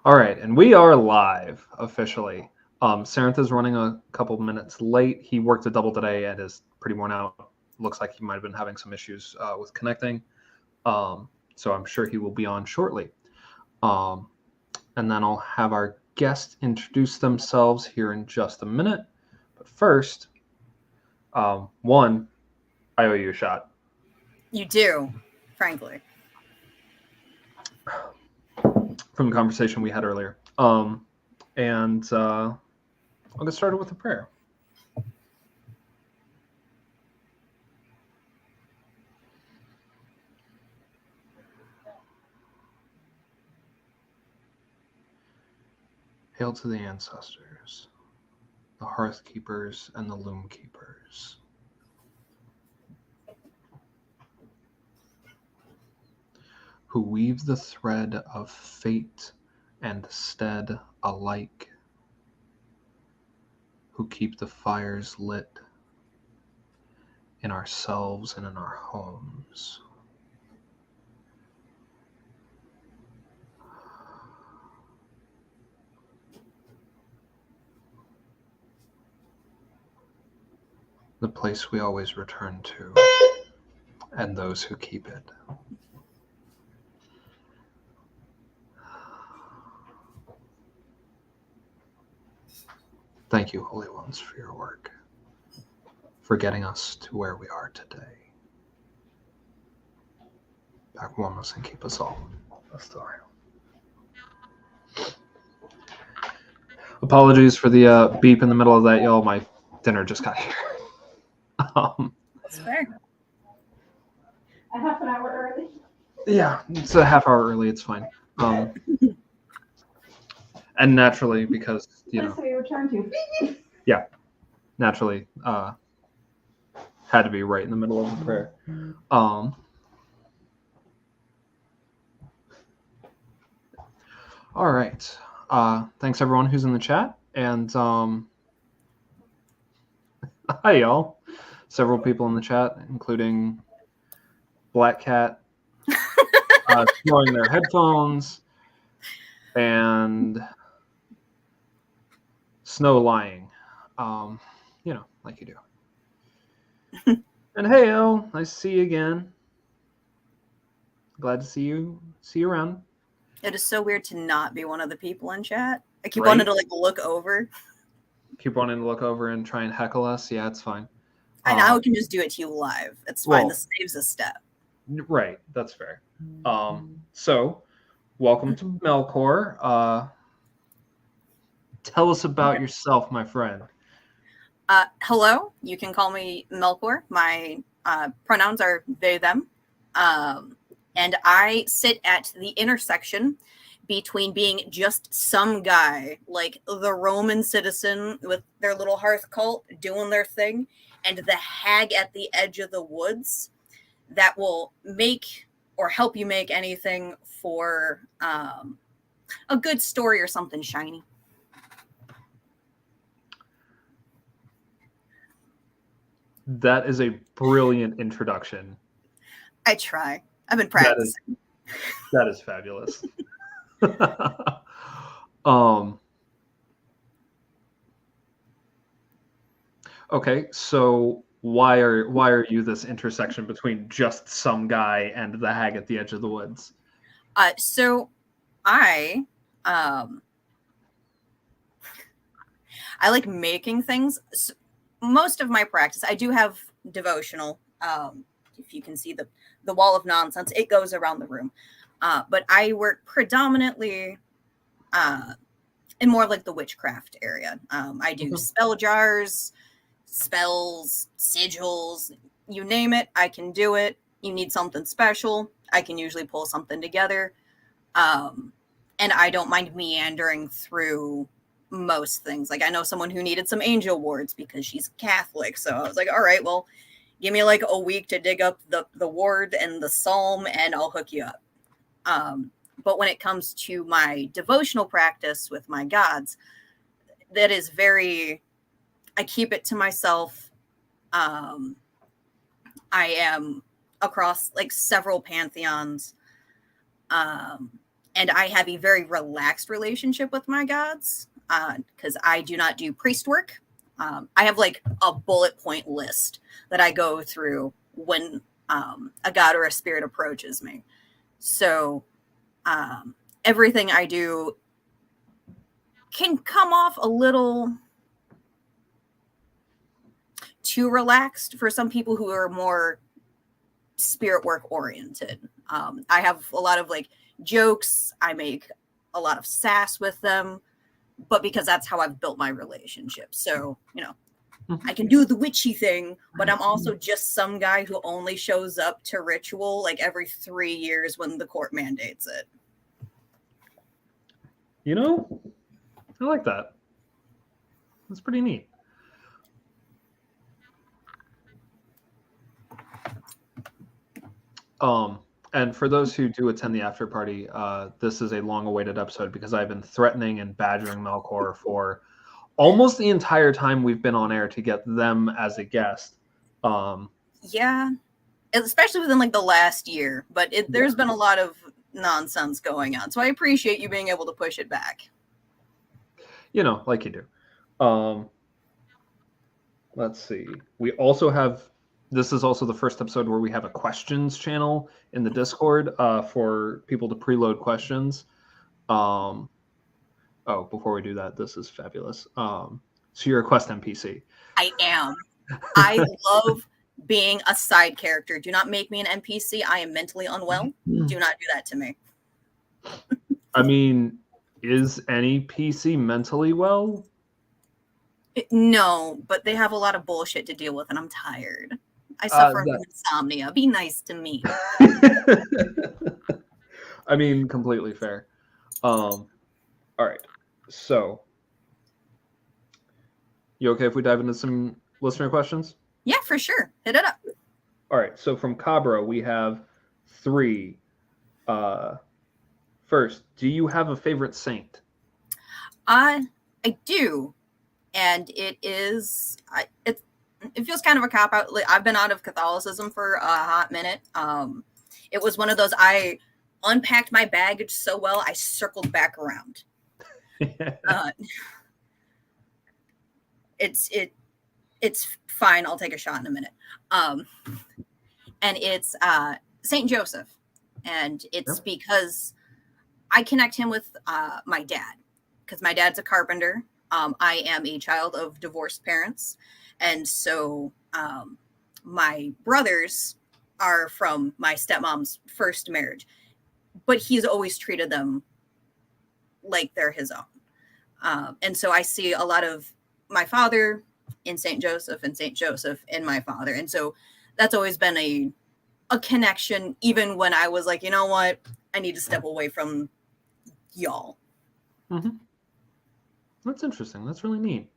All right, and we are live officially. Sarenth is running a couple minutes late. He worked a double today and is pretty worn out. Looks like he might have been having some issues with connecting. So I'm sure he will be on shortly. And then I'll have our guests introduce themselves here in just a minute. But first, one, I owe you a shot. You do, frankly. From the conversation we had earlier. And I'll get started with a prayer. Hail to the ancestors, the hearth keepers and the loom keepers. Who weave the thread of fate and stead alike, who keep the fires lit in ourselves and in our homes. The place we always return to, and those who keep it. Thank you, Holy Ones, for your work, for getting us to where we are today. Back warm us and keep us all. Apologies for the beep in the middle of that, y'all. My dinner just got here. That's fair. A half an hour early. Yeah, it's a half hour early. It's fine. And naturally, because That's what you return to. Yeah, naturally, had to be right in the middle of the prayer. All right. Thanks everyone who's in the chat, and hi y'all. Several people in the chat, including Black Cat, throwing their headphones, and Snow lying. Like you do. And hey, El, nice to see you again. Glad to see you around. It is so weird to not be one of the people in chat. I keep wanting to look over. Keep wanting to look over and try and heckle us. Yeah, it's fine. I now can just do it to you live. It's fine. This saves a step. Right, that's fair. So, welcome to Melkor. Tell us about yourself, my friend. Hello, you can call me Melkor. My pronouns are they, them. And I sit at the intersection between being just some guy, like the Roman citizen with their little hearth cult doing their thing, and the hag at the edge of the woods that will make or help you make anything for a good story or something shiny. That is a brilliant introduction. I try. I've been practicing. That is fabulous. Okay, so why are you this intersection between just some guy and the hag at the edge of the woods? So I like making things. So most of my practice, I do have devotional. If you can see the wall of nonsense, it goes around the room. But I work predominantly in more like the witchcraft area. I do spell jars, spells, sigils, you name it, I can do it. You need something special, I can usually pull something together. And I don't mind meandering through most things. Like I know someone who needed some angel wards because she's Catholic. So I was like, all right, well, give me like a week to dig up the ward and the psalm and I'll hook you up. But when it comes to my devotional practice with my gods, that is I keep it to myself. I am across like several pantheons. and I have a very relaxed relationship with my gods because I do not do priest work. I have like a bullet point list that I go through when a god or a spirit approaches me. So everything I do can come off a little too relaxed for some people who are more spirit work oriented. I have a lot of like jokes. I make a lot of sass with them, but because that's how I've built my relationship. So, I can do the witchy thing, but I'm also just some guy who only shows up to ritual like every 3 years when the court mandates it. I like that. That's pretty neat. And for those who do attend the after party, this is a long-awaited episode because I've been threatening and badgering Melkor for almost the entire time we've been on air to get them as a guest. Yeah, especially within like the last year, but there's been a lot of nonsense going on. So I appreciate you being able to push it back. Like you do. Let's see. We also have, this is also the first episode where we have a questions channel in the Discord for people to preload questions. Before we do that, this is fabulous. So you're a quest NPC. I am. I love being a side character. Do not make me an NPC. I am mentally unwell. Do not do that to me. I mean, is any PC mentally well? No, but they have a lot of bullshit to deal with, and I'm tired. I suffer from insomnia. Be nice to me. I mean, completely fair. All right. So, you okay if we dive into some listener questions? Yeah, for sure. Hit it up. All right. So from Cabra, we have 3. First, do you have a favorite saint? I do, and it is it feels kind of a cop out. Like, I've been out of Catholicism for a hot minute. It was one of those, I unpacked my baggage so well I circled back around. It's fine. I'll take a shot in a minute. And it's Saint Joseph, and it's because I connect him with my dad, because my dad's a carpenter. I am a child of divorced parents, and so my brothers are from my stepmom's first marriage, but he's always treated them like they're his own. And so I see a lot of my father in St. Joseph and St. Joseph in my father. And so that's always been a connection, even when I was like, you know what, I need to step away from y'all. Mm-hmm. That's interesting. That's really neat.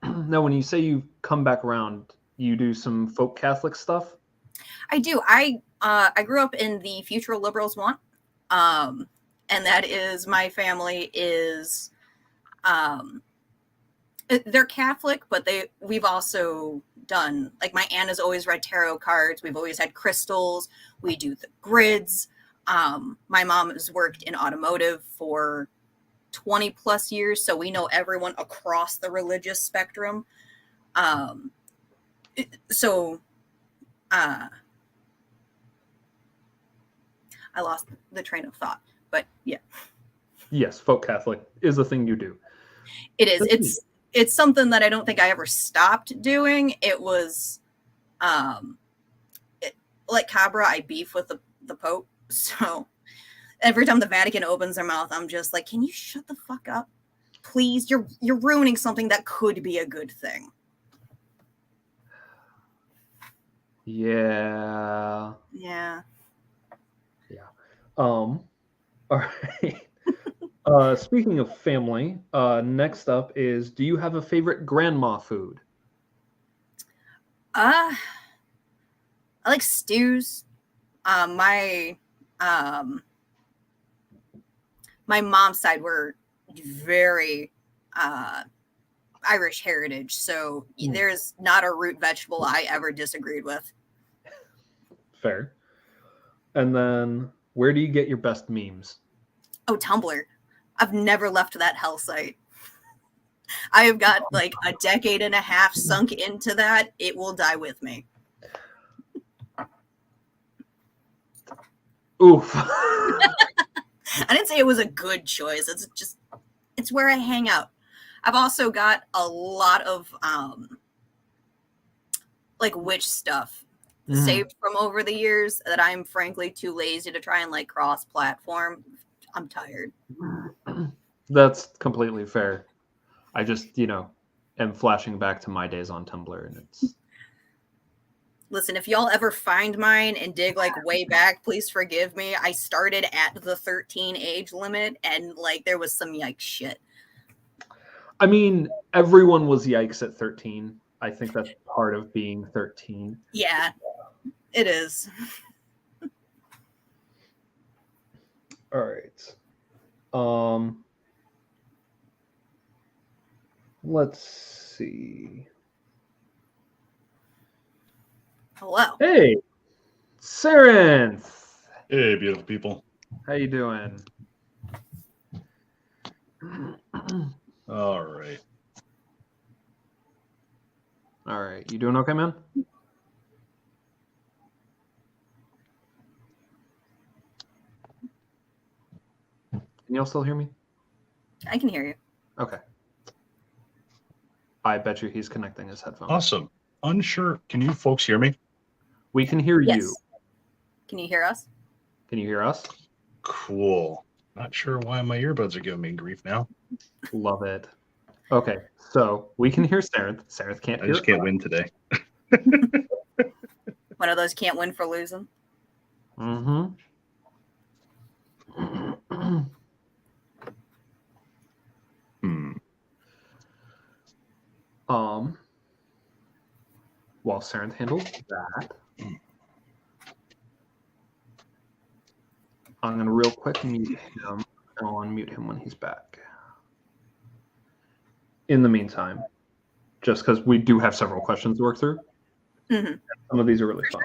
Now, when you say you come back around, you do some folk Catholic stuff? I do. I grew up in the future liberals want. And that is, my family is they're Catholic, but we've also done, like, my aunt has always read tarot cards. We've always had crystals. We do the grids. My mom has worked in automotive for 20 plus years, so we know everyone across the religious spectrum. I lost the train of thought, but yeah. Yes, folk Catholic is a thing you do. It is. It's something that I don't think I ever stopped doing. It was like Cabra, I beef with the Pope. So every time the Vatican opens their mouth, I'm just like, can you shut the fuck up? Please, you're ruining something that could be a good thing. Yeah. All right. Speaking of family, next up is, do you have a favorite grandma food? I like stews. My mom's side were very Irish heritage, so there's not a root vegetable I ever disagreed with. Fair. And then Where do you get your best memes? Oh, Tumblr. I've never left that hell site. I have got like a decade and a half sunk into that. It will die with me. Oof. I didn't say it was a good choice. It's where I hang out. I've also got a lot of like witch stuff saved from over the years that I'm frankly too lazy to try and like cross-platform. I'm tired. That's completely fair. I just, am flashing back to my days on Tumblr, and it's. Listen, if y'all ever find mine and dig like way back, please forgive me. I started at the 13 age limit, and like there was some yikes shit. I mean, everyone was yikes at 13. I think that's part of being 13. Yeah, it is. All right. Let's see. Hello. Hey, Sarenth. Hey, beautiful people. How you doing? All right. All right. You doing okay, man? Can y'all still hear me? I can hear you. Okay. I bet you he's connecting his headphones. Awesome. Unsure. Can you folks hear me? We can hear Yes. you. Can you hear us? Can you hear us? Cool. Not sure why my earbuds are giving me grief now. Love it. Okay, so we can hear Sarenth. Sarenth can't I hear just can't win today. One of those can't win for losing. Mm-hmm. While Sarenth handles that, I'm going to real quick mute him. I'll unmute him when he's back. In the meantime, just because we do have several questions to work through, Mm-hmm. some of these are really fun.